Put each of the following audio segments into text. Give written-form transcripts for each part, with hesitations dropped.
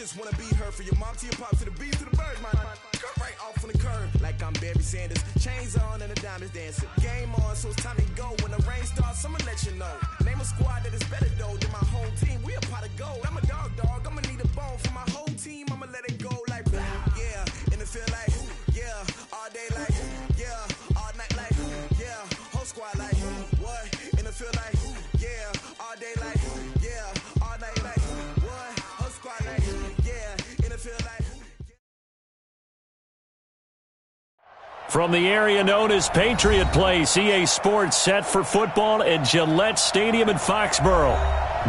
just wanna be her. For your mom to your pops to the beast to the bird, man. Cut right off on the curb, like I'm Barry Sanders. Chains on and the diamonds dancing. Game on, so it's time to go. When the rain starts, I'ma let you know. Name a squad that is better though than my whole team. We a pot of gold. I'm a dog. I'ma need a bone for my whole team. I'ma let it go like yeah, and it feel like yeah, all day like yeah, all night like yeah, whole squad like what? And it feel like yeah, all day like yeah, all night like what? Whole squad like yeah, and it feel like. From the area known as Patriot Place, EA Sports set for football at Gillette Stadium in Foxborough.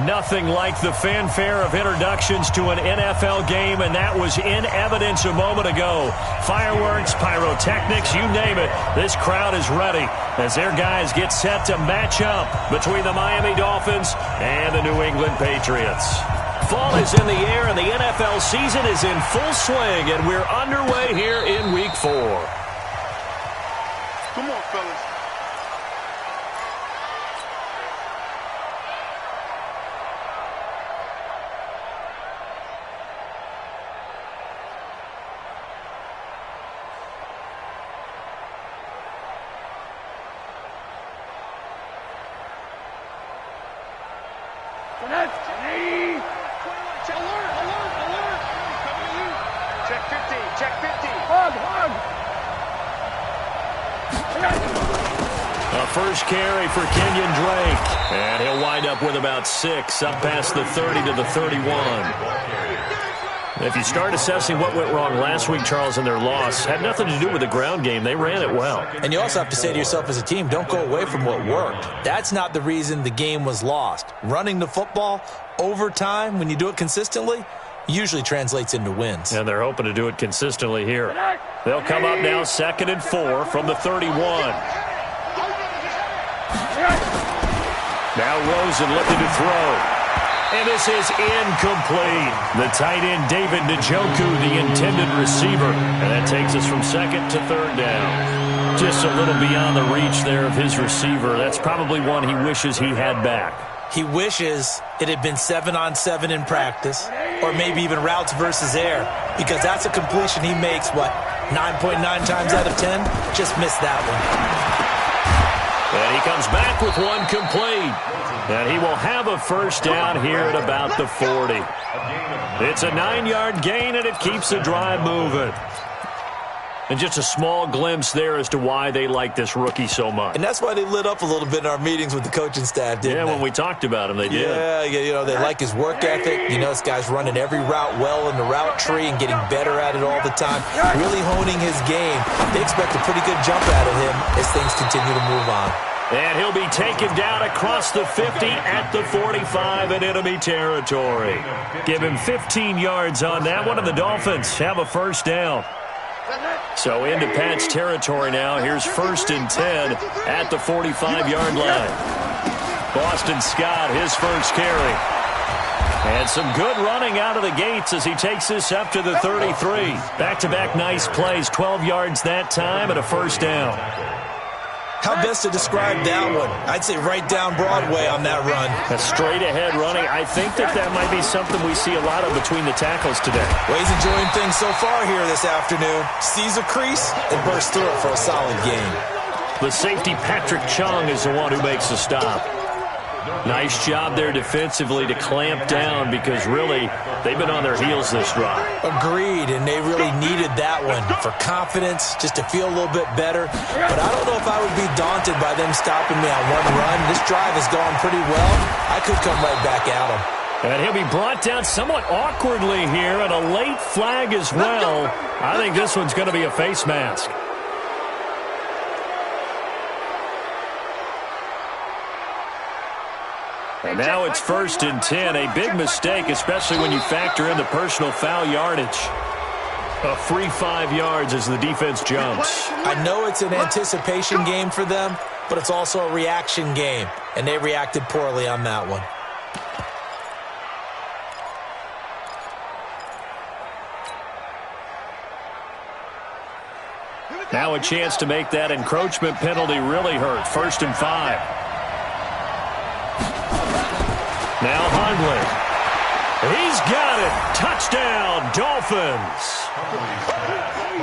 Nothing like the fanfare of introductions to an NFL game, and that was in evidence a moment ago. Fireworks, pyrotechnics, you name it. This crowd is ready as their guys get set to match up between the Miami Dolphins and the New England Patriots. Fall is in the air, and the NFL season is in full swing, and we're underway here in Week 4. Come on, fellas. First carry for Kenyon Drake, and he'll wind up with about 6, up past the 30 to the 31. If you start assessing what went wrong last week, Charles, in their loss, had nothing to do with the ground game. They ran it well. And you also have to say to yourself as a team, don't go away from what worked. That's not the reason the game was lost. Running the football over time, when you do it consistently, usually translates into wins. And they're hoping to do it consistently here. They'll come up now 2nd and 4 from the 31. Now Rosen looking to throw. And this is incomplete. The tight end, David Njoku, the intended receiver. And that takes us from 2nd to 3rd down. Just a little beyond the reach there of his receiver. That's probably one he wishes he had back. He wishes it had been 7-on-7 in practice, or maybe even routes versus air, because that's a completion he makes, 9.9 times out of 10? Just missed that one. And he comes back with one complete. And he will have a first down here at about the 40. It's a 9-yard gain, and it keeps the drive moving. And just a small glimpse there as to why they like this rookie so much. And that's why they lit up a little bit in our meetings with the coaching staff, didn't they? When we talked about him, they did. Yeah, they like his work ethic. This guy's running every route well in the route tree and getting better at it all the time. Really honing his game. They expect a pretty good jump out of him as things continue to move on. And he'll be taken down across the 50 at the 45 in enemy territory. Give him 15 yards on that one, and the Dolphins have a first down. So into Pat's territory now. Here's 1st and 10 at the 45-yard line. Boston Scott, his first carry. And some good running out of the gates as he takes this up to the 33. Back-to-back nice plays, 12 yards that time and a first down. How best to describe that one? I'd say right down Broadway on that run. A straight-ahead running. I think that might be something we see a lot of between the tackles today. Well, he's enjoying things so far here this afternoon. Sees a crease and bursts through it for a solid gain. The safety, Patrick Chung, is the one who makes the stop. Nice job there defensively to clamp down because really they've been on their heels this drive. Agreed, and they really needed that one for confidence, just to feel a little bit better. But I don't know if I would be daunted by them stopping me on one run. This drive has gone pretty well. I could come right back at them. And he'll be brought down somewhat awkwardly here, and a late flag as well. I think this one's going to be a face mask. And now it's 1st and 10. A big mistake, especially when you factor in the personal foul yardage. A free 5 yards as the defense jumps. I know it's an anticipation game for them, but it's also a reaction game, and they reacted poorly on that one. Now a chance to make that encroachment penalty really hurt. 1st and 5. Now Hundley. He's got it. Touchdown, Dolphins.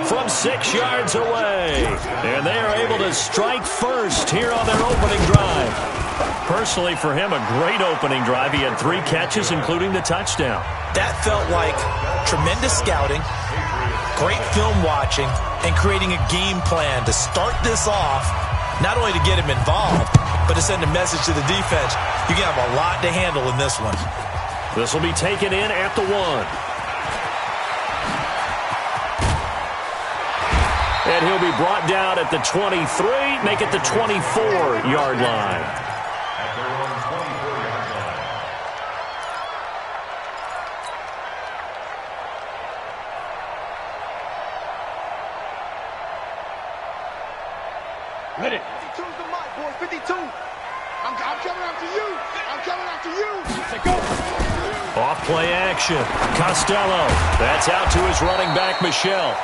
From 6 yards away. And they are able to strike first here on their opening drive. Personally, for him, a great opening drive. He had 3 catches, including the touchdown. That felt like tremendous scouting, great film watching, and creating a game plan to start this off, not only to get him involved, but to send a message to the defense. You can have a lot to handle in this one. This will be taken in at the 1. And he'll be brought down at the 23, make it the 24-yard line. Ready. 52's the mark, boy. 52. I'm coming after you. I'm coming after you. Say go. Off play action. Costello. That's out to his running back, Michelle.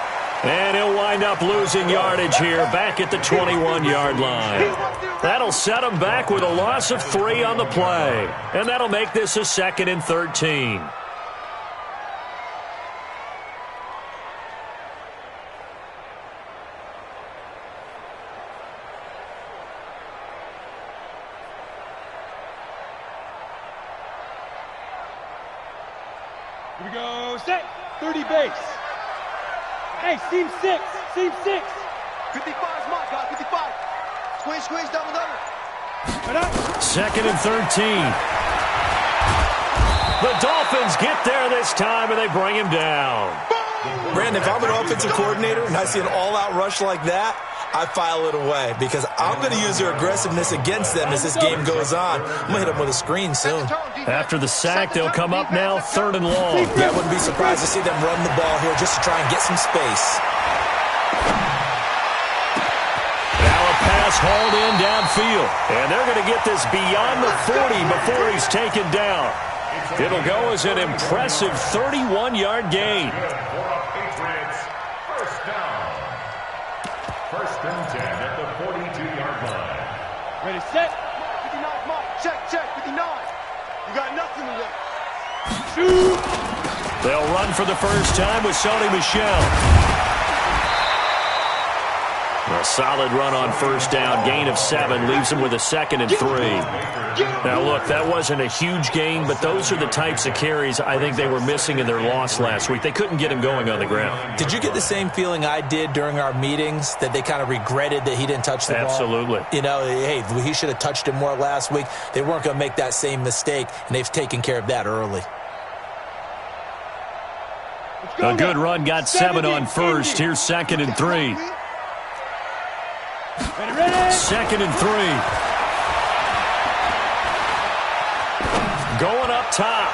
And he'll wind up losing yardage here back at the 21-yard line. That'll set him back with a loss of 3 on the play. And that'll make this a 2nd and 13. Here we go. Set. 30 base. Hey, seam 6. Seam 6. 55's mark, guys. 55. Squeeze, double. 2nd and 13. The Dolphins get there this time, and they bring him down. Brandon, if I'm an offensive coordinator and I see an all-out rush like that, I file it away because I'm going to use their aggressiveness against them as this game goes on. I'm going to hit them with a screen soon. After the sack, they'll come up now 3rd and long. Yeah, I wouldn't be surprised to see them run the ball here just to try and get some space. Now a pass hauled in downfield. And they're going to get this beyond the 40 before he's taken down. It'll go as an impressive 31-yard gain. First and 10 at the 42-yard line. Ready, set. 59's mark. Check. 59. You got nothing to do. Shoot. They'll run for the first time with Sony Michel. A solid run on first down. Gain of 7 leaves him with a 2nd and 3. Now, look, that wasn't a huge gain, but those are the types of carries I think they were missing in their loss last week. They couldn't get him going on the ground. Did you get the same feeling I did during our meetings, that they kind of regretted that he didn't touch the ball? Absolutely. You know, hey, he should have touched him more last week. They weren't going to make that same mistake, and they've taken care of that early. A good run, got 7 on first. Here's 2nd and 3. 2nd and 3. Going up top.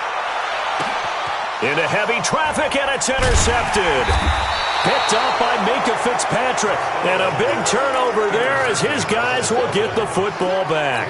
Into heavy traffic, and it's intercepted. Picked off by Minka Fitzpatrick. And a big turnover there as his guys will get the football back.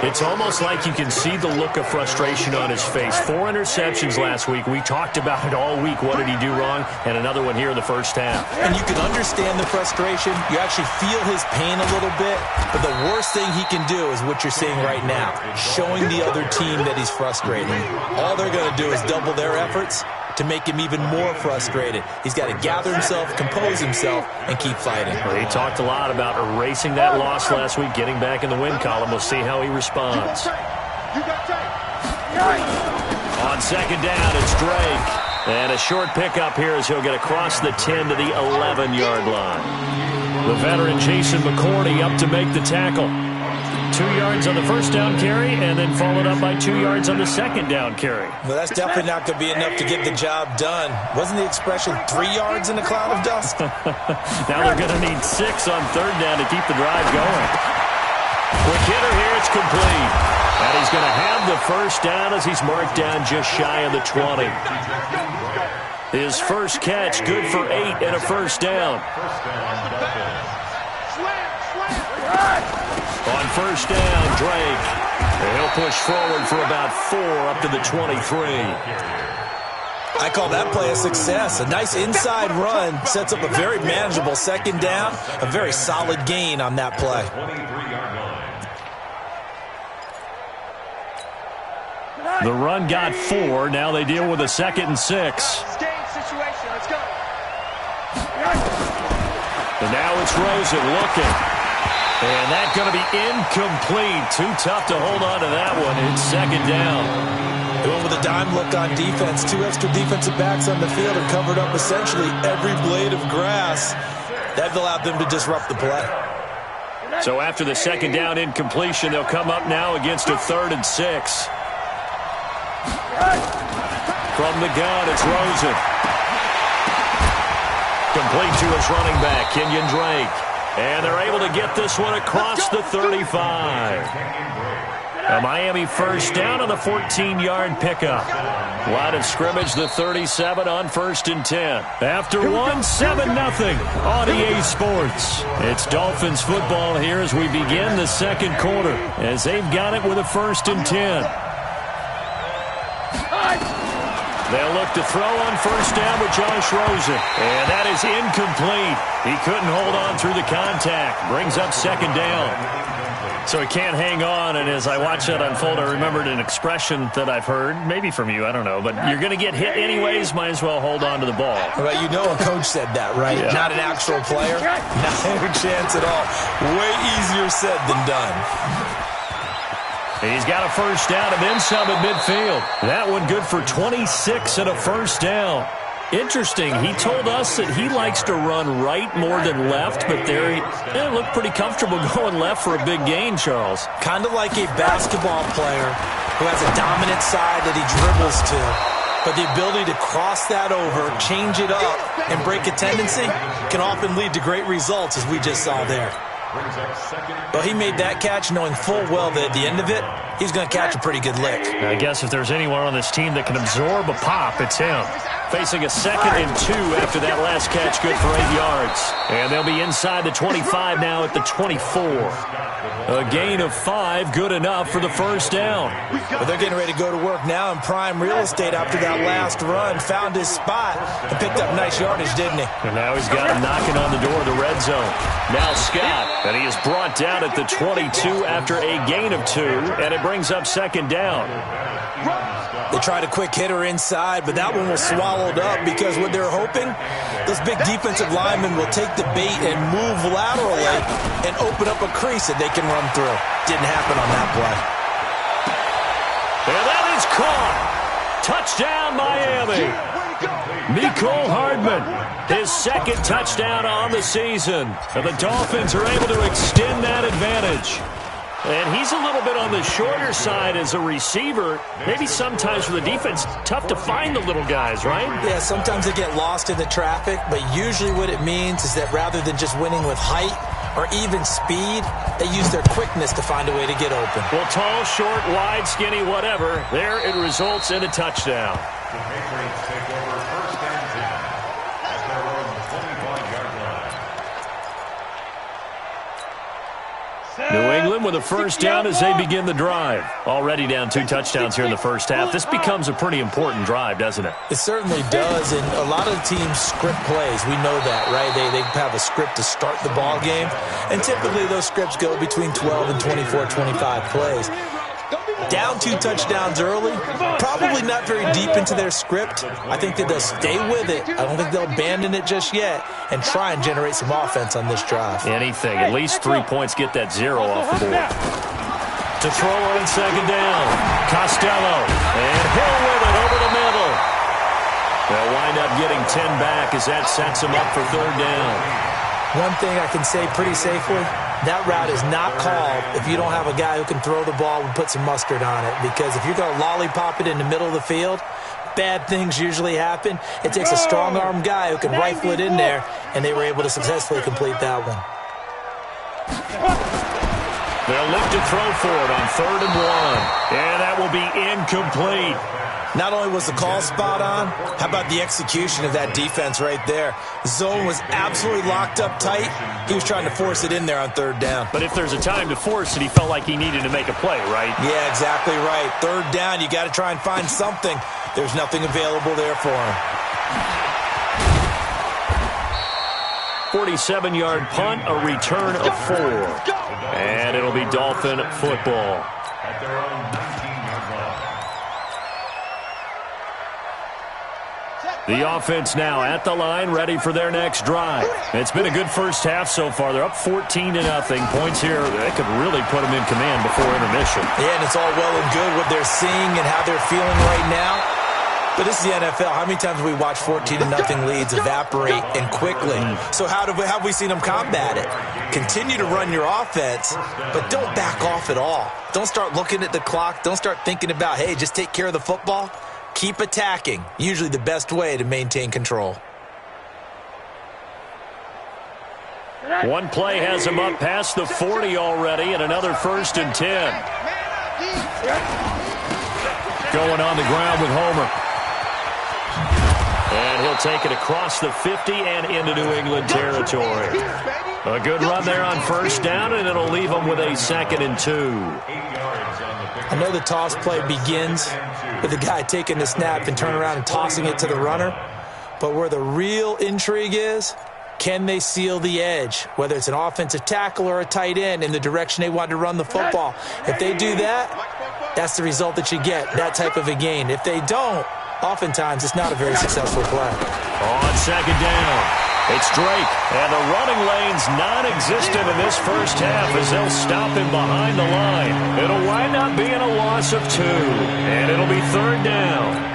It's almost like you can see the look of frustration on his face. 4 interceptions last week. We talked about it all week. What did he do wrong? And another one here in the first half. And you can understand the frustration. You actually feel his pain a little bit. But the worst thing he can do is what you're seeing right now, showing the other team that he's frustrated. All they're going to do is double their efforts to make him even more frustrated. He's got to gather himself, compose himself, and keep fighting. Well, he talked a lot about erasing that loss last week, getting back in the win column. We'll see how he responds. On second down, it's Drake. And a short pickup here as he'll get across the 10 to the 11-yard line. The veteran Jason McCourty up to make the tackle. 2 yards on the first down carry, and then followed up by 2 yards on the second down carry. Well, that's definitely not going to be enough to get the job done. Wasn't the expression 3 yards in a cloud of dust? Now they're going to need 6 on third down to keep the drive going. Quick hitter here, it's complete. And he's going to have the first down as he's marked down just shy of the 20. His first catch, good for 8 and a first down. On first down, Drake. And he'll push forward for about 4 up to the 23. I call that play a success. A nice inside run sets up a very manageable second down. A very solid gain on that play. The run got 4. Now they deal with a 2nd and 6. Situation. Let's go. And now it's Rosen looking. And that's going to be incomplete. Too tough to hold on to that one. It's 2nd down. They went with a dime look on defense. 2 extra defensive backs on the field and covered up essentially every blade of grass. That allowed them to disrupt the play. So after the 2nd down incompletion, they'll come up now against a 3rd and 6. From the gun, it's Rosen. Complete to his running back, Kenyon Drake. And they're able to get this one across the 35. A Miami first down on the 14-yard pickup. Line of scrimmage, the 37 on 1st and 10. After 7-0 on EA Sports. It's Dolphins football here as we begin the 2nd quarter, as they've got it with a 1st and 10. They'll look to throw on 1st down with Josh Rosen. And that is incomplete. He couldn't hold on through the contact. Brings up 2nd down. So he can't hang on, and as I watch that unfold, I remembered an expression that I've heard, maybe from you, I don't know, but you're going to get hit anyways, might as well hold on to the ball. Well, you know a coach said that, right? Yeah. Not an actual player. Not a chance at all. Way easier said than done. He's got a 1st down and then some at midfield. That one good for 26 and a 1st down. Interesting, he told us that he likes to run right more than left, but there he looked pretty comfortable going left for a big gain, Charles. Kind of like a basketball player who has a dominant side that he dribbles to. But the ability to cross that over, change it up, and break a tendency can often lead to great results, as we just saw there. But he made that catch knowing full well that at the end of it, he's going to catch a pretty good lick. I guess if there's anyone on this team that can absorb a pop, it's him. Facing a 2nd and 2 after that last catch, good for 8 yards. And they'll be inside the 25 now at the 24. A gain of 5, good enough for the 1st down. But they're getting ready to go to work now in prime real estate after that last run. Found his spot and picked up nice yardage, didn't he? And now he's got him knocking on the door of the red zone. Now Scott, and he is brought down at the 22 after a gain of 2, and it brings up 2nd down. They tried a quick hitter inside, but that one was swallowed up because what they're hoping, those big defensive linemen will take the bait and move laterally and open up a crease that they can run through. Didn't happen on that play. And that is caught. Touchdown, Miami. Mecole Hardman, his 2nd touchdown on the season. And the Dolphins are able to extend that advantage. And he's a little bit on the shorter side as a receiver. Maybe sometimes for the defense, tough to find the little guys, right? Yeah, sometimes they get lost in the traffic, but usually what it means is that rather than just winning with height or even speed, they use their quickness to find a way to get open. Well, tall, short, wide, skinny, whatever, there it results in a touchdown. The Patriots take over 1st and 10 at their own 25-yard line. New England with a 1st down as they begin the drive. Already down 2 touchdowns here in the 1st half. This becomes a pretty important drive, doesn't it? It certainly does, and a lot of the teams script plays. We know that, right? They have a script to start the ball game, and typically those scripts go between 12 and 24, 25 plays. Down 2 touchdowns early, probably not very deep into their script. I think that they'll stay with it. I don't think they'll abandon it just yet and try and generate some offense on this drive. Anything. At least 3 points, get that 0 off the board. To throw on 2nd down, Costello. And Hill with it over the middle. They'll wind up getting 10 back as that sets them up for 3rd down. One thing I can say pretty safely, that route is not called if you don't have a guy who can throw the ball and put some mustard on it. Because if you're going to lollipop it in the middle of the field, bad things usually happen. It takes a strong-armed guy who can rifle it in there, and they were able to successfully complete that one. They'll look to throw for it on 3rd and 1. And that will be incomplete. Not only was the call spot on, how about the execution of that defense right there? Zone was absolutely locked up tight. He was trying to force it in there on 3rd down. But if there's a time to force it, he felt like he needed to make a play, right? Yeah, exactly right. 3rd down, you got to try and find something. There's nothing available there for him. 47-yard punt, a return of 4. And it'll be Dolphin football. At their own 19-yard line. The offense now at the line, ready for their next drive. It's been a good first half so far. They're up 14-0. Points here, they could really put them in command before intermission. Yeah, and it's all well and good what they're seeing and how they're feeling right now. But this is the NFL. How many times have we watched 14-0 leads evaporate and quickly? So how have we seen them combat it? Continue to run your offense, but don't back off at all. Don't start looking at the clock. Don't start thinking about, hey, just take care of the football. Keep attacking. Usually the best way to maintain control. One play has him up past the 40 already, and another 1st and 10. Going on the ground with Homer. And he'll take it across the 50 and into New England territory. A good run there on 1st down, and it'll leave them with a 2nd and 2. I know the toss play begins with the guy taking the snap and turn around and tossing it to the runner. But where the real intrigue is, can they seal the edge, whether it's an offensive tackle or a tight end, in the direction they want to run the football? If they do that, that's the result that you get, that type of a gain. If they don't, oftentimes it's not a very successful play. On 2nd down, it's Drake, and the running lane's non-existent in this first half as they'll stop him behind the line. It'll wind up being a loss of 2, and it'll be 3rd down.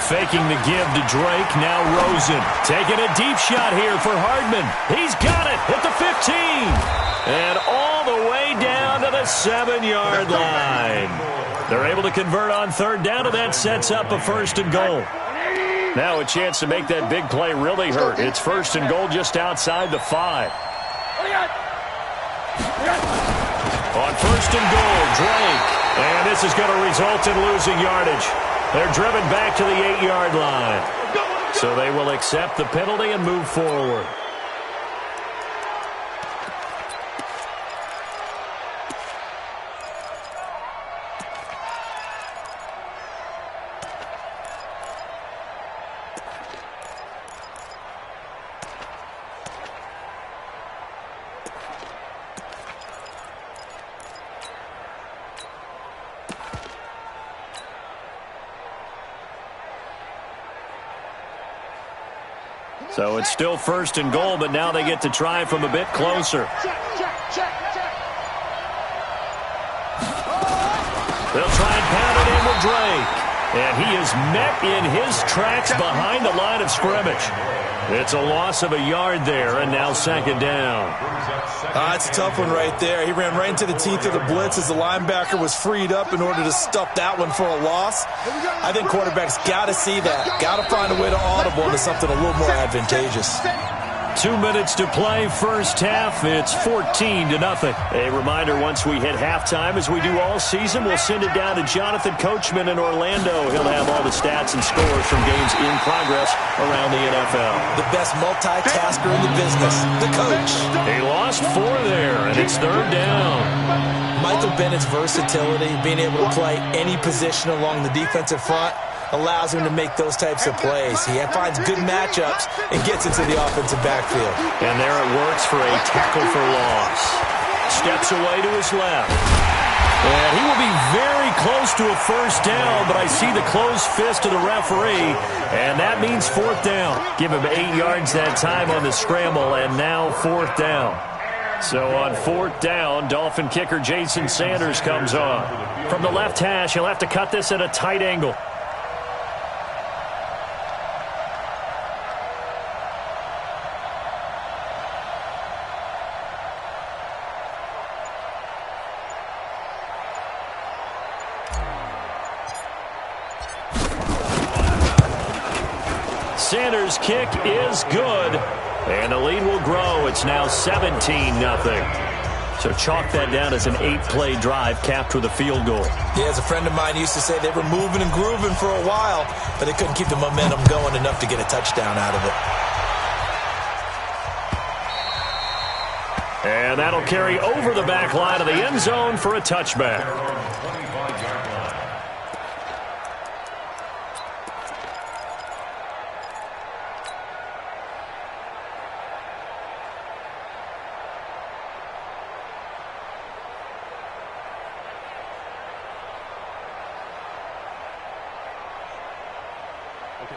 Faking the give to Drake, now Rosen. Taking a deep shot here for Hardman. He's got it at the 15. And all the way down to the 7-yard line. They're able to convert on 3rd down, and that sets up a 1st and goal. Now a chance to make that big play really hurt. It's 1st and goal just outside the 5. On 1st and goal, Drake. And this is going to result in losing yardage. They're driven back to the 8-yard line. So they will accept the penalty and move forward. So it's still 1st and goal, but now they get to try from a bit closer. They'll try and pound it in with Drake. And he is met in his tracks behind the line of scrimmage. It's a loss of a yard there, and now 2nd down. It's a tough one right there. He ran right into the teeth of the blitz as the linebacker was freed up in order to stuff that one for a loss. I think quarterbacks got to see that. Got to find a way to audible into something a little more advantageous. 2 minutes to play, first half. It's 14-0. A reminder, once we hit halftime, as we do all season, we'll send it down to Jonathan Coachman in Orlando. He'll have all the stats and scores from games in progress around the NFL. The best multitasker in the business, the coach. He lost 4 there, and it's 3rd down. Michael Bennett's versatility, being able to play any position along the defensive front, allows him to make those types of plays. He finds good matchups and gets into the offensive backfield. And there it works for a tackle for loss. Steps away to his left. And he will be very close to a first down, but I see the closed fist of the referee, and that means 4th down. Give him 8 yards that time on the scramble, and now 4th down. So on 4th down, Dolphin kicker Jason Sanders comes on. From the left hash, he'll have to cut this at a tight angle. Sanders' kick is good, and the lead will grow. It's now 17-0. So chalk that down as an 8-play drive capped with a field goal. Yeah, as a friend of mine used to say, they were moving and grooving for a while, but they couldn't keep the momentum going enough to get a touchdown out of it. And that'll carry over the back line of the end zone for a touchback.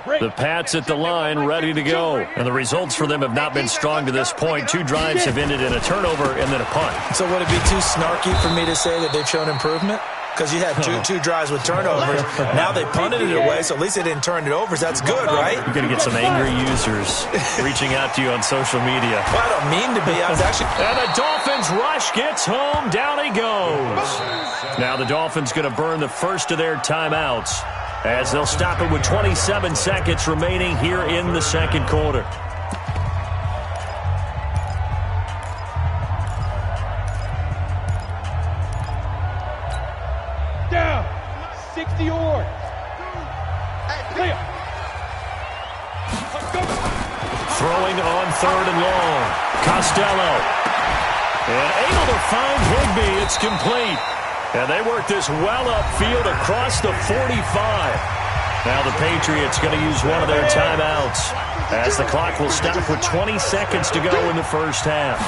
The Pats at the line, ready to go. And the results for them have not been strong to this point. 2 drives have ended in a turnover and then a punt. So would it be too snarky for me to say that they've shown improvement? Because you had two drives with turnovers. Now they punted it away, so at least they didn't turn it over. So that's good, right? You're going to get some angry users reaching out to you on social media. Well, I don't mean to be. I was actually... And the Dolphins rush gets home. Down he goes. Now the Dolphins going to burn the first of their timeouts as they'll stop it with 27 seconds remaining here in the second quarter. Down. 60 yards. Throwing on 3rd and long. Costello. And able to find Higbee. It's complete. And they work this well upfield across the 45. Now the Patriots going to use one of their timeouts as the clock will stop with 20 seconds to go in the first half.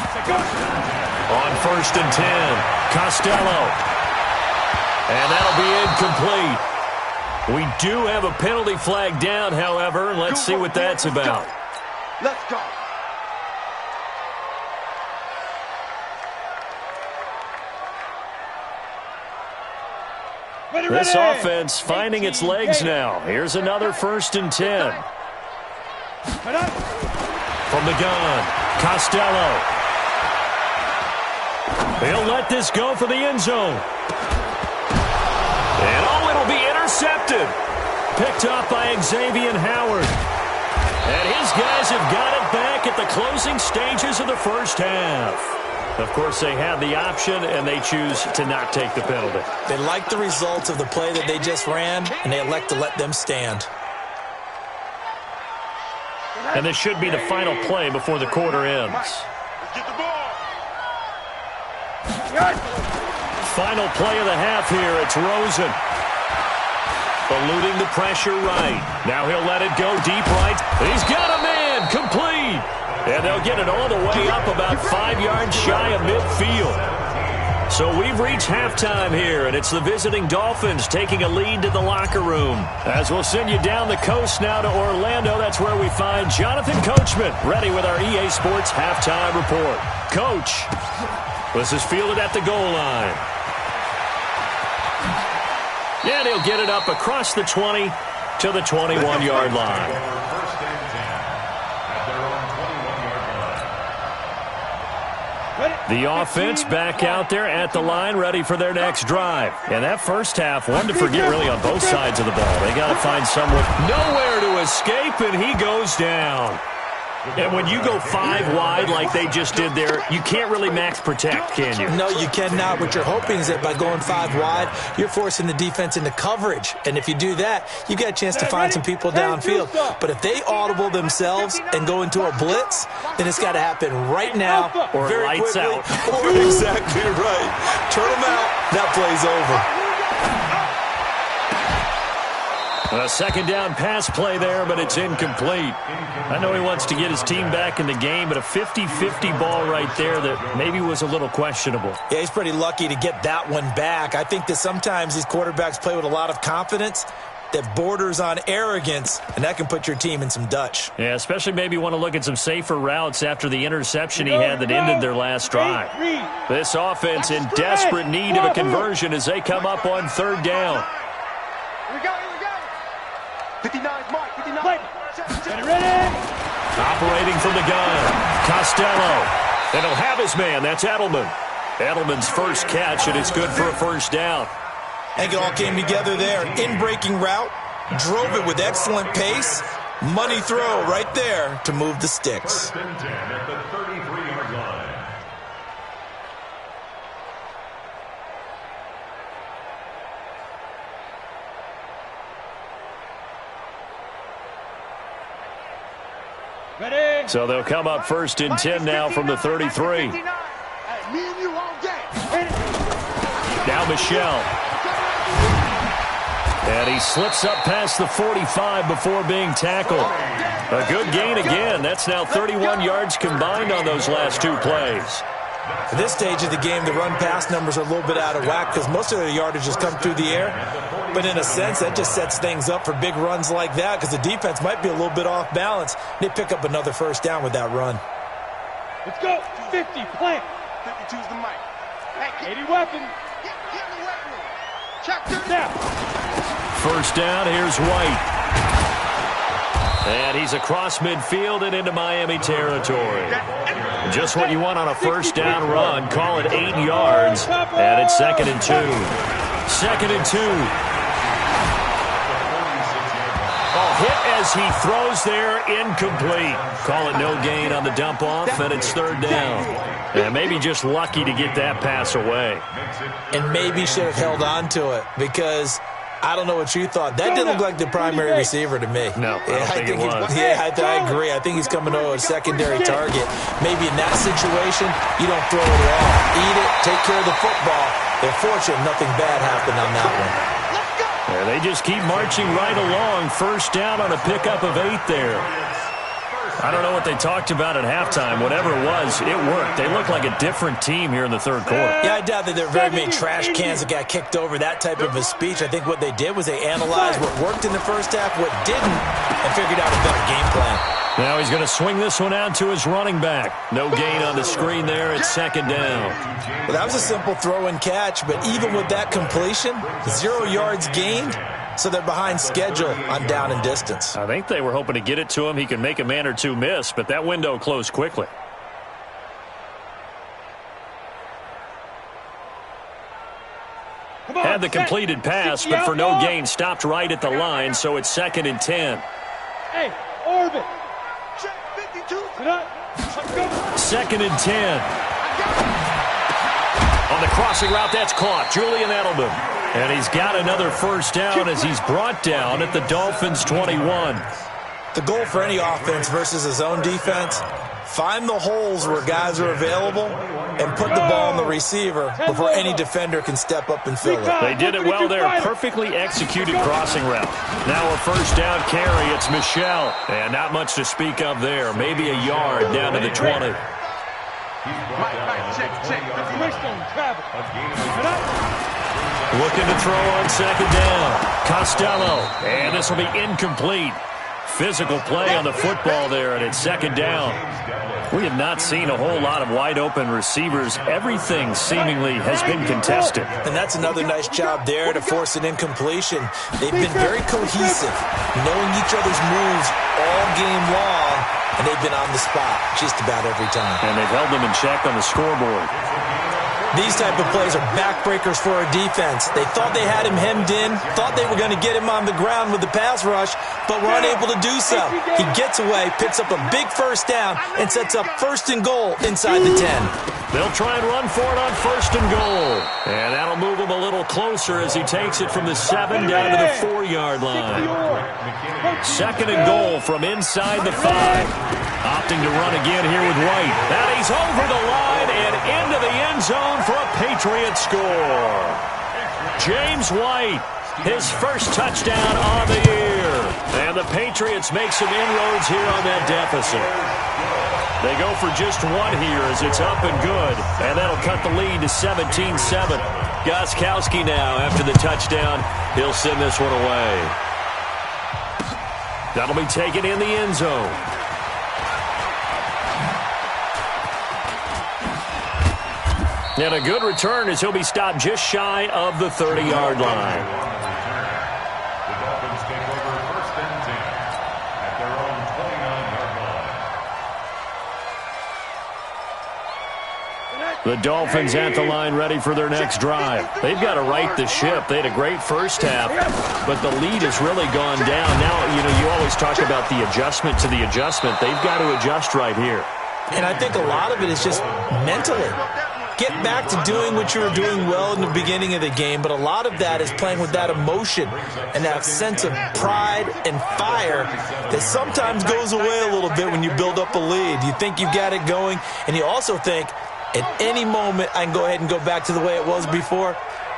On 1st and 10, Costello. And that'll be incomplete. We do have a penalty flag down, however. Let's see what that's about. Let's go. This offense finding its legs now. Here's another 1st and 10. From the gun, Costello. He'll let this go for the end zone. And it'll be intercepted. Picked up by Xavier Howard. And his guys have got it back at the closing stages of the first half. Of course, they have the option, and they choose to not take the penalty. They like the results of the play that they just ran, and they elect to let them stand. And this should be the final play before the quarter ends. Final play of the half here. It's Rosen. Eluding the pressure right. Now he'll let it go deep right. He's got a man. Complete. And they'll get it all the way up about 5 yards shy of midfield. So we've reached halftime here, and it's the visiting Dolphins taking a lead to the locker room. As we'll send you down the coast now to Orlando, that's where we find Jonathan Coachman, ready with our EA Sports halftime report. Coach, this is fielded at the goal line. And he'll get it up across the 20 to the 21-yard line. The offense back out there at the line, ready for their next drive. And that first half, one to forget really on both sides of the ball. They got to find someone nowhere to escape, and he goes down. And when you go 5 wide like they just did there, you can't really max protect, can you? No, you cannot. What you're hoping is that by going 5 wide, you're forcing the defense into coverage. And if you do that, you get a chance to find some people downfield. But if they audible themselves and go into a blitz, then it's got to happen right now, or very lights quickly. out. Or exactly right. Turn them out. That play's over. A second down pass play there, but it's incomplete. I know he wants to get his team back in the game, but a 50-50 ball right there that maybe was a little questionable. Yeah, he's pretty lucky to get that one back. I think that sometimes these quarterbacks play with a lot of confidence that borders on arrogance, and that can put your team in some Dutch. Yeah, especially maybe want to look at some safer routes after the interception he had that ended their last drive. This offense in desperate need of a conversion as they come up on 3rd down. Here we go. 59's Mike. 59. Get ready. Operating from the gun, Costello. And he'll have his man. That's Edelman. Edelman's first catch, and it's good for a first down. I think it all came together there. In-breaking route, drove it with excellent pace. Money throw right there to move the sticks. 1st and 10 at the 33-yard line. Ready. So they'll come up 1st and 10 now from the 33. Now Michelle. And he slips up past the 45 before being tackled. A good gain again. That's now 31 yards combined on those last 2 plays. At this stage of the game, the run-pass numbers are a little bit out of whack because most of their yardage has come through the air. But in a sense, that just sets things up for big runs like that because the defense might be a little bit off balance. They pick up another first down with that run. Let's go. 50, plant. 52's the mic. 80 weapon. Get me weapon. Check 30. Now. First down, here's White. And he's across midfield and into Miami territory. Just what you want on a first down run. Call it 8 yards. And it's 2nd and 2. 2nd and 2. Oh, hit as he throws there, incomplete. Call it no gain on the dump off, and it's 3rd down. And maybe just lucky to get that pass away. And maybe should have held on to it because I don't know what you thought. That didn't look like the primary receiver to me. No, I don't think it was. I agree. I think he's coming to a secondary target. Maybe in that situation, you don't throw it at all. Eat it, take care of the football. They're fortunate nothing bad happened on that one. And they just keep marching right along. First down on a pickup of 8 there. I don't know what they talked about at halftime. Whatever it was, it worked. They look like a different team here in the 3rd quarter. Yeah, I doubt that there are very many trash cans that got kicked over, that type of a speech. I think what they did was they analyzed what worked in the first half, what didn't, and figured out a better game plan. Now he's going to swing this one out to his running back. No gain on the screen there. It's 2nd down. Well, that was a simple throw and catch, but even with that completion, 0 yards gained. So they're behind schedule on down and distance. I think they were hoping to get it to him. He can make a man or two miss, but that window closed quickly. Had the completed pass, but for no gain, stopped right at the line, so it's 2nd and 10. Hey, orbit. 2nd and 10. On the crossing route, that's caught. Julian Edelman. And he's got another first down as he's brought down at the Dolphins' 21. The goal for any offense versus his own defense, find the holes where guys are available and put the ball on the receiver before any defender can step up and fill it. They did it well there. Perfectly executed crossing route. Now a first down carry. It's Michelle. And not much to speak of there. Maybe a yard down to the 20. Looking to throw on 2nd down. Costello. And this will be incomplete. Physical play on the football there, and it's 2nd down. We have not seen a whole lot of wide-open receivers. Everything seemingly has been contested. And that's another nice job there to force an incompletion. They've been very cohesive, knowing each other's moves all game long, and they've been on the spot just about every time. And they've held them in check on the scoreboard. These type of plays are backbreakers for our defense. They thought they had him hemmed in, thought they were going to get him on the ground with the pass rush, but were unable to do so. He gets away, picks up a big first down, and sets up 1st and goal inside the 10. They'll try and run for it on 1st and goal. And that'll move him a little closer as he takes it from the 7 down to the 4-yard line. 2nd and goal from inside the 5. Opting to run again here with White. And he's over the line and into the end zone for a Patriot score. James White, his first touchdown on the year. And the Patriots make some inroads here on that deficit. They go for just 1 here as it's up and good. And that'll cut the lead to 17-7. Gostkowski now after the touchdown. He'll send this one away. That'll be taken in the end zone. And a good return as he'll be stopped just shy of the 30-yard line. The Dolphins take over 1st and 10 at their own 29-yard line. The Dolphins at the line ready for their next drive. They've got to right the ship. They had a great first half, but the lead has really gone down. Now, you always talk about the adjustment to the adjustment. They've got to adjust right here. And I think a lot of it is just mentally. Get back to doing what you were doing well in the beginning of the game, but a lot of that is playing with that emotion and that sense of pride and fire that sometimes goes away a little bit when you build up a lead. You think you've got it going, and you also think, at any moment I can go ahead and go back to the way it was before.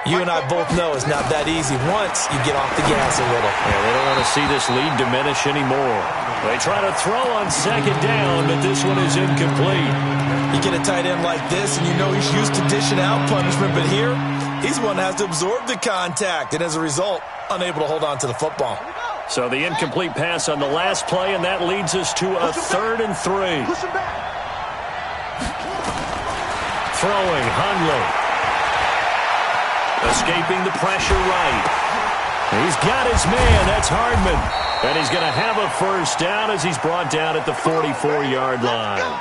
You and I both know it's not that easy once you get off the gas a little. Yeah, they don't want to see this lead diminish anymore. They try to throw on 2nd down, but this one is incomplete. You get a tight end like this, and you know he's used to dishing out punishment, but here, he's one that has to absorb the contact, and as a result, unable to hold on to the football. So the incomplete pass on the last play, and that leads us to a 3rd and 3. Throwing, Hundley. Escaping the pressure right. He's got his man. That's Hardman. And he's going to have a first down as he's brought down at the 44-yard line.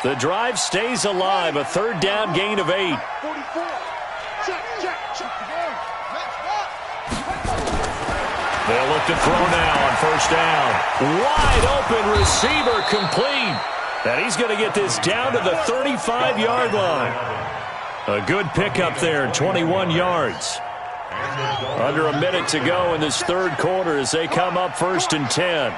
The drive stays alive. A 3rd down gain of 8. They'll look to throw now on first down. Wide open receiver complete. And he's going to get this down to the 35-yard line. A good pickup there, 21 yards. Under a minute to go in this 3rd quarter as they come up 1st and 10.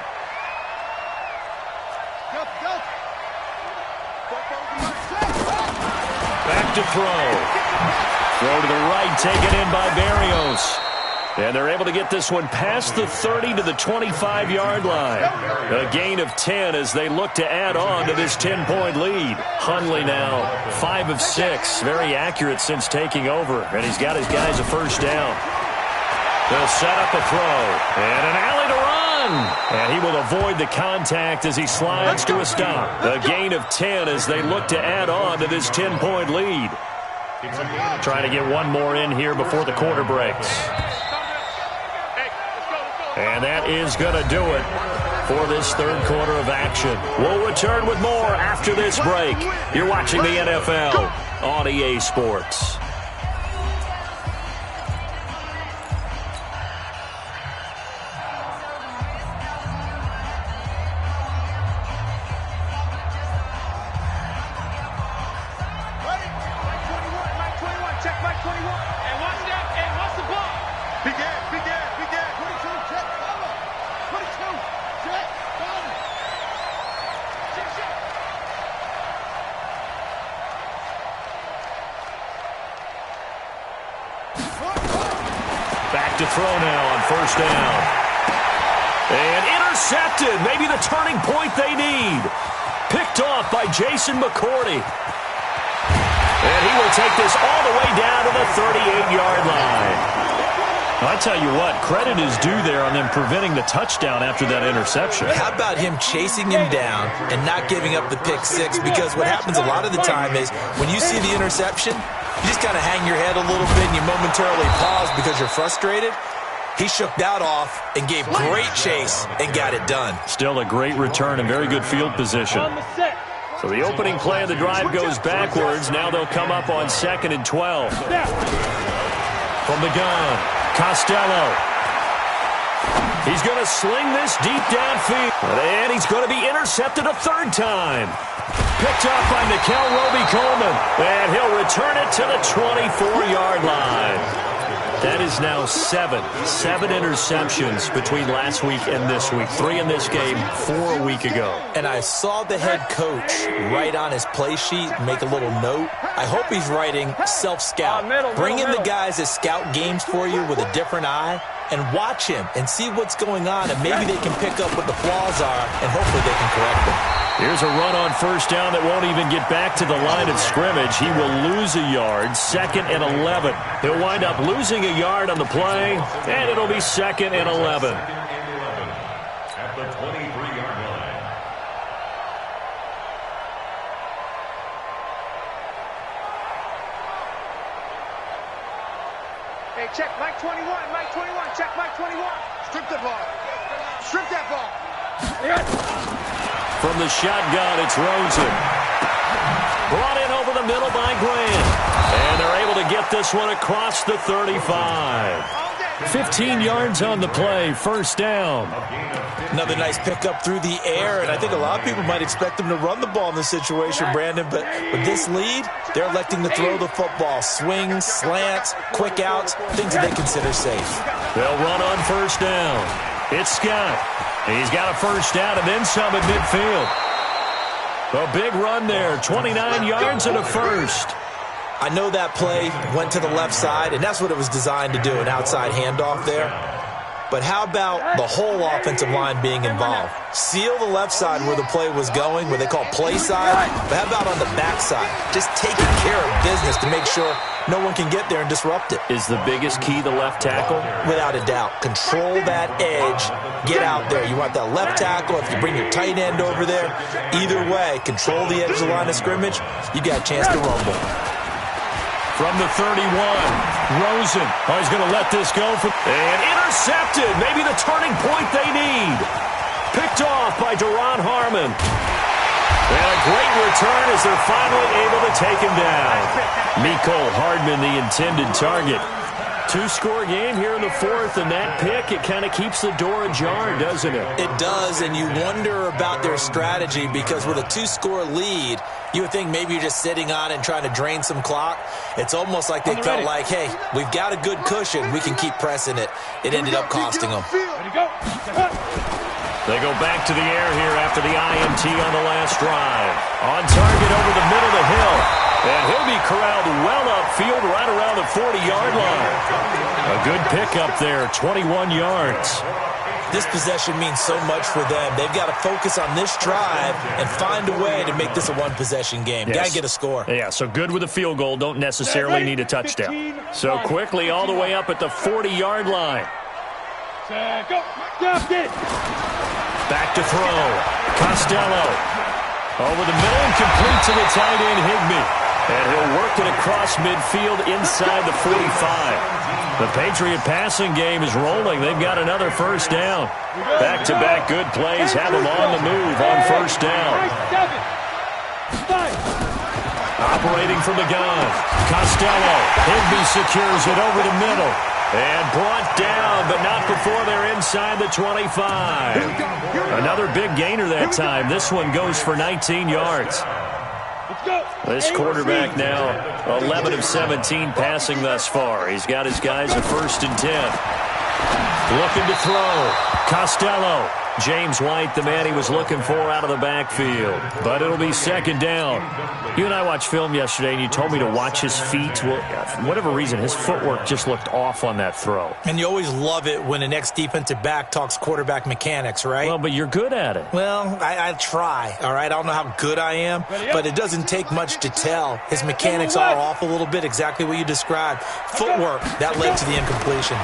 Back to throw. Throw to the right, taken in by Berrios. And they're able to get this one past the 30 to the 25-yard line. A gain of 10 as they look to add on to this 10-point lead. Hundley now 5 of 6. Very accurate since taking over. And he's got his guys a first down. They'll set up a throw. And an alley to run. And he will avoid the contact as he slides to a stop. A gain of 10 as they look to add on to this 10-point lead. Trying to get one more in here before the quarter breaks. And that is going to do it for this 3rd quarter of action. We'll return with more after this break. You're watching the NFL on EA Sports. To throw now on first down. And intercepted. Maybe the turning point they need. Picked off by Jason McCourty. And he will take this all the way down to the 38-yard line. I tell you what, credit is due there on them preventing the touchdown after that interception. How about him chasing him down and not giving up the pick six? Because what happens a lot of the time is when you see the interception, you just kind of hang your head a little bit and you momentarily pause because you're frustrated. He shook that off and gave great chase and got it done. Still a great return and very good field position. So the opening play of the drive goes backwards. Now they'll come up on 2nd and 12. From the gun, Costello. He's going to sling this deep downfield. And he's going to be intercepted a 3rd time. Picked off by Nickel Roby-Coleman. And he'll return it to the 24-yard line. That is now 7 interceptions between last week and this week. 3 in this game, 4 a week ago. And I saw the head coach write on his play sheet, make a little note. I hope he's writing self-scout. Bring in the guys that scout games for you with a different eye and watch him and see what's going on, and maybe they can pick up what the flaws are, and hopefully they can correct them. Here's a run on first down that won't even get back to the line of scrimmage. He will lose a yard, 2nd and 11. He'll wind up losing a yard on the play, and it'll be 2nd and 11. At the 23-yard line. Hey, check Mike 21, Mike 21, check Mike 21. Strip the ball. Strip that ball. From the shotgun, it's Rosen. Brought in over the middle by Grant. And they're able to get this one across the 35. 15 yards on the play, first down. Another nice pickup through the air, and I think a lot of people might expect them to run the ball in this situation, Brandon, but with this lead, they're electing to throw the football. Swings, slants, quick outs, things that they consider safe. They'll run on first down. It's Scott. He's got a first down and then some at midfield. A big run there, 29 yards and a first. I know that play went to the left side, and that's what it was designed to do, an outside handoff there. but how about the whole offensive line being involved? Seal the left side where the play was going, where they call play side, but how about on the back side? Just taking care of business to make sure no one can get there and disrupt it. Is the biggest key the left tackle? Without a doubt. Control that edge. Get out there. You want that left tackle. If you bring your tight end over there, either way, control the edge of the line of scrimmage, you got a chance to rumble. From the 31, Rosen. Oh, he's going to let this go. And intercepted. Maybe the turning point they need. Picked off by Duron Harmon. And a great return as they're finally able to take him down. Mecole Hardman, the intended target. 2-score game here in the fourth, and that pick, it kind of keeps the door ajar, doesn't it? It does, and you wonder about their strategy because with a 2-score lead, you would think maybe you're just sitting on it and trying to drain some clock. It's almost like they felt like, hey, we've got a good cushion. We can keep pressing it. It ended up costing them. They go back to the air here after the INT on the last drive. On target over the middle of the hill. And he'll be corralled well upfield right around the 40-yard line. A good pickup there, 21 yards. This possession means so much for them. They've got to focus on this drive and find a way to make this a one-possession game. Yes. Got to get a score. Yeah, so good with a field goal. Don't necessarily need a touchdown. So quickly all the way up at the 40-yard line. Back to throw. Costello. Over the middle and complete to the tight end, Higbee. And he'll work it across midfield inside the 45. The Patriot passing game is rolling. They've got another first down. Back-to-back good plays have them on the move on first down. Operating from the gun. Costello. Higbee secures it over the middle. And brought down, but not before they're inside the 25. Another big gainer that time. This one goes for 19 yards. This quarterback now 11 of 17 passing thus far. He's got his guys at 1st and 10. Looking to throw. Costello. James White, the man he was looking for out of the backfield. But it'll be 2nd down. You and I watched film yesterday, and you told me to watch his feet. Well, for whatever reason, his footwork just looked off on that throw. And you always love it when an ex-defensive back talks quarterback mechanics, right? Well, but you're good at it. Well, I try, all right? I don't know how good I am, but it doesn't take much to tell. His mechanics are off a little bit, exactly what you described. Footwork, that led to the incompletion.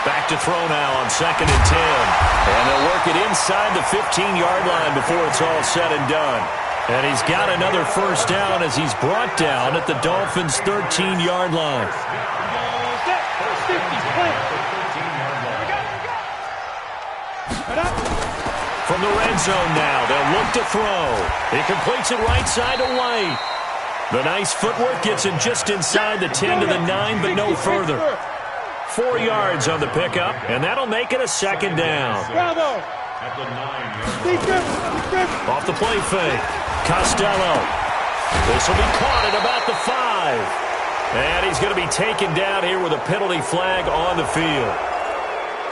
Back to throw now on 2nd and 10. And they'll work it inside the 15-yard line before it's all said and done. And he's got another first down as he's brought down at the Dolphins' 13-yard line. From the red zone now, they'll look to throw. He completes it right side to White. The nice footwork gets him just inside the 10 to the 9, but no further. 4 yards on the pickup, and that'll make it a 2nd down. Off the play fake. Costello. This will be caught at about the 5. And he's going to be taken down here with a penalty flag on the field.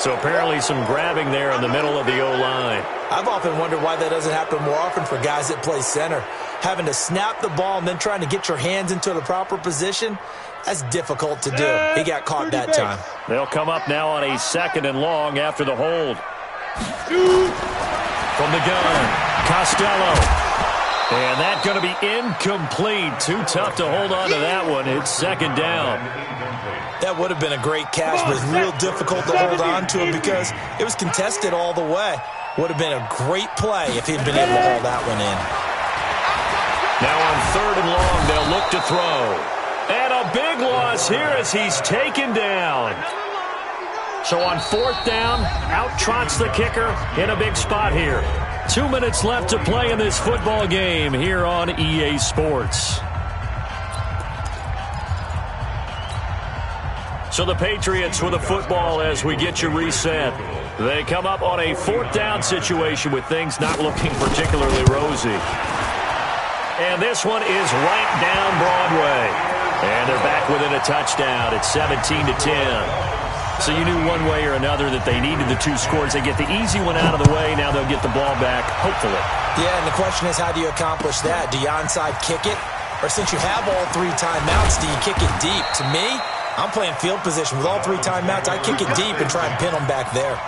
So apparently some grabbing there in the middle of the O-line. I've often wondered why that doesn't happen more often for guys that play center. Having to snap the ball and then trying to get your hands into the proper position, that's difficult to do. He got caught that time. They'll come up now on a 2nd and long after the hold. From the gun, Costello. And that's going to be incomplete. Too tough to hold on to that one. It's 2nd down. That would have been a great catch, but it's real difficult to hold on to him because it was contested all the way. Would have been a great play if he'd been able to hold that one in. Now on 3rd and long, they'll look to throw. And a big loss here as he's taken down. So on 4th down, out trots the kicker in a big spot here. 2 minutes left to play in this football game here on EA Sports. So the Patriots with a football as we get you reset. They come up on a 4th down situation with things not looking particularly rosy. And this one is right down Broadway. And they're back within a touchdown. It's 17-10. So you knew one way or another that they needed the 2 scores. They get the easy one out of the way. Now they'll get the ball back, hopefully. Yeah, and the question is, how do you accomplish that? Do you onside kick it? Or since you have all 3 timeouts, do you kick it deep? To me, I'm playing field position with all 3 timeouts. I kick it deep and try and pin them back there.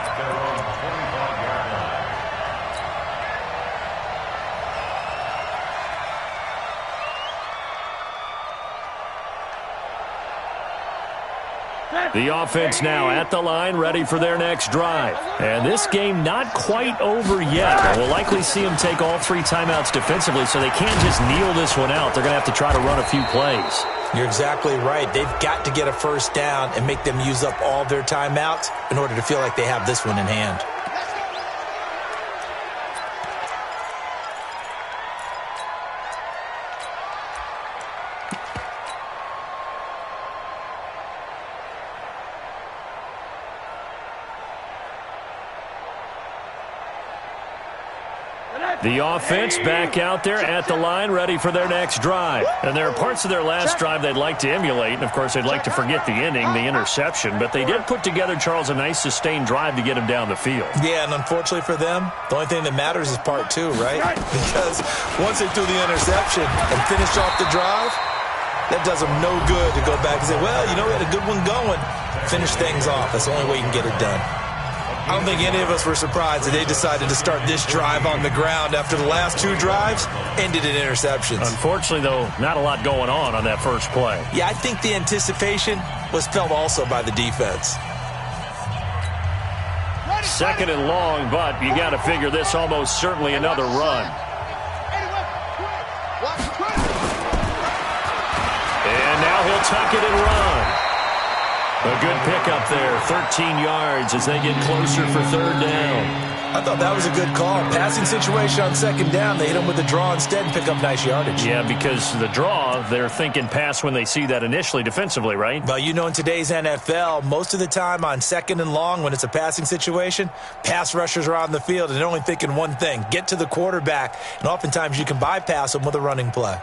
The offense now at the line, ready for their next drive. And this game not quite over yet. But we'll likely see them take all 3 timeouts defensively, so they can't just kneel this one out. They're going to have to try to run a few plays. You're exactly right. They've got to get a first down and make them use up all their timeouts in order to feel like they have this one in hand. The offense back out there at the line, ready for their next drive. And there are parts of their last drive they'd like to emulate. And, of course, they'd like to forget the ending, the interception. But they did put together, Charles, a nice sustained drive to get him down the field. Yeah, and unfortunately for them, the only thing that matters is part 2, right? Because once they threw the interception and finished off the drive, that does them no good to go back and say, well, you know, we had a good one going. Finish things off. That's the only way you can get it done. I don't think any of us were surprised that they decided to start this drive on the ground after the last 2 drives ended in interceptions. Unfortunately, though, not a lot going on that first play. Yeah, I think the anticipation was felt also by the defense. Second and long, but you got to figure this almost certainly another run. And now he'll tuck it and run. A good pickup there, 13 yards as they get closer for 3rd down. I thought that was a good call. Passing situation on 2nd down, they hit him with the draw instead and pick up nice yardage. Yeah, because the draw, they're thinking pass when they see that initially defensively, right? Well, you know, in today's NFL, most of the time on 2nd and long when it's a passing situation, pass rushers are on the field and they're only thinking one thing, get to the quarterback. And oftentimes you can bypass them with a running play.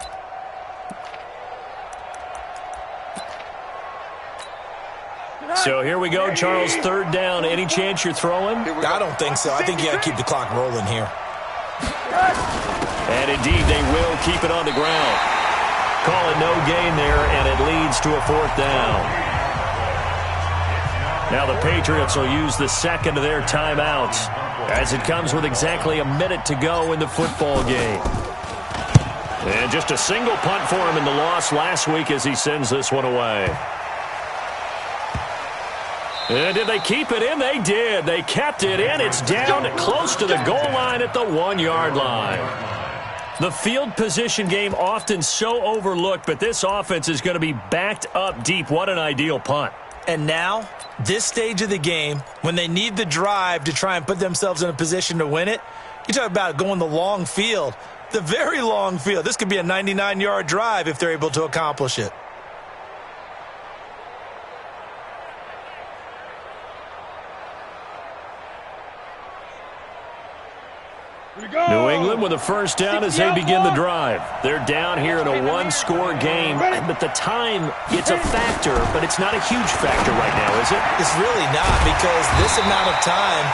So here we go, Charles, 3rd down. Any chance you're throwing? I don't think so. I think you got to keep the clock rolling here. And indeed, they will keep it on the ground. Call it no gain there, and it leads to a 4th down. Now the Patriots will use the second of their timeouts as it comes with exactly a minute to go in the football game. And just a single punt for him in the loss last week as he sends this one away. And did they keep it in? They did. They kept it in. It's down close to the goal line at the 1-yard line. The field position game often so overlooked, but this offense is going to be backed up deep. What an ideal punt. And now, this stage of the game, when they need the drive to try and put themselves in a position to win it, you talk about going the long field, the very long field. This could be a 99-yard drive if they're able to accomplish it. New England with a first down as they begin the drive. They're down here in a 1-score game, but the time, it's a factor, but it's not a huge factor right now, is it? It's really not, because this amount of time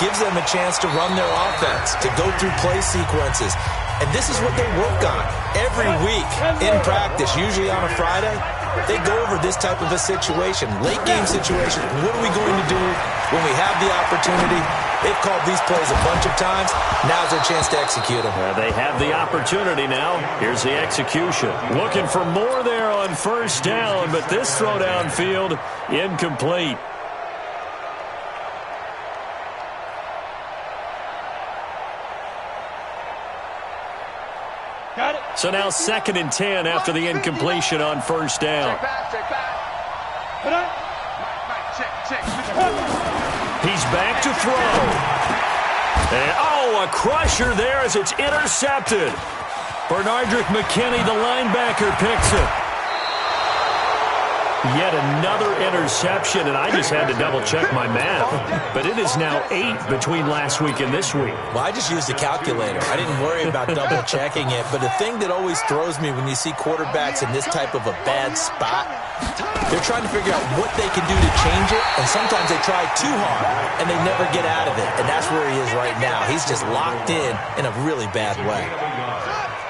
gives them a chance to run their offense, to go through play sequences. And this is what they work on every week in practice, usually on a Friday. They go over this type of a situation, late game situation. What are we going to do when we have the opportunity? They've called these plays a bunch of times. Now's their chance to execute them. They have the opportunity now. Here's the execution. Looking for more there on first down, but this throw downfield, incomplete. Got it. So now 2nd and 10 after the incompletion on first down. Put up. He's back to throw. And, a crusher there as it's intercepted. Bernardrick McKinney, the linebacker, picks it. Yet another interception, and I just had to double-check my math. But it is now 8 between last week and this week. Well, I just used a calculator. I didn't worry about double-checking it. But the thing that always throws me when you see quarterbacks in this type of a bad spot, they're trying to figure out what they can do to change it, and sometimes they try too hard, and they never get out of it. And that's where he is right now. He's just locked in a really bad way.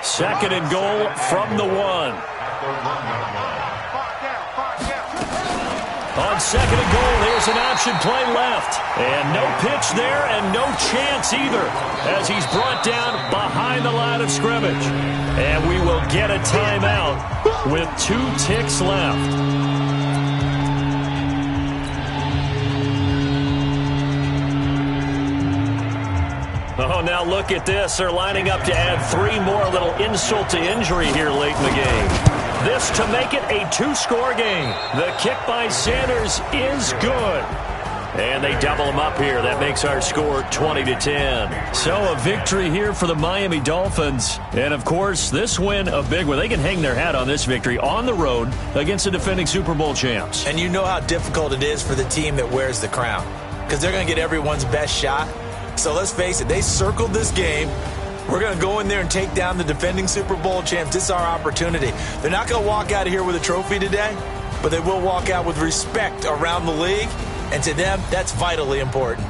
2nd and goal from the 1. On second and goal, there's an option play left. And no pitch there and no chance either as he's brought down behind the line of scrimmage. And we will get a timeout with 2 ticks left. Oh, now look at this. They're lining up to add 3 more, a little insult to injury here late in the game. This to make it a 2-score game. The kick by Sanders is good. And they double them up here. That makes our score 20-10. So a victory here for the Miami Dolphins. And, of course, this win a big one. They can hang their hat on this victory on the road against the defending Super Bowl champs. And you know how difficult it is for the team that wears the crown, because they're going to get everyone's best shot. So let's face it, they circled this game. We're going to go in there and take down the defending Super Bowl champs. This is our opportunity. They're not going to walk out of here with a trophy today, but they will walk out with respect around the league. And to them, that's vitally important.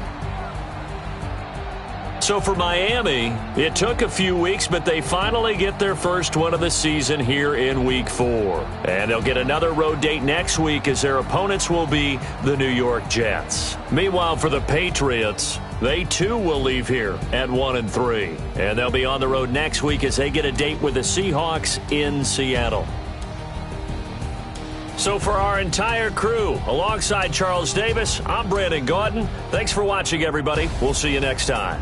So for Miami, it took a few weeks, but they finally get their first win of the season here in Week 4. And they'll get another road date next week as their opponents will be the New York Jets. Meanwhile, for the Patriots, they too will leave here at 1-3. And they'll be on the road next week as they get a date with the Seahawks in Seattle. So for our entire crew, alongside Charles Davis, I'm Brandon Gaudin. Thanks for watching, everybody. We'll see you next time.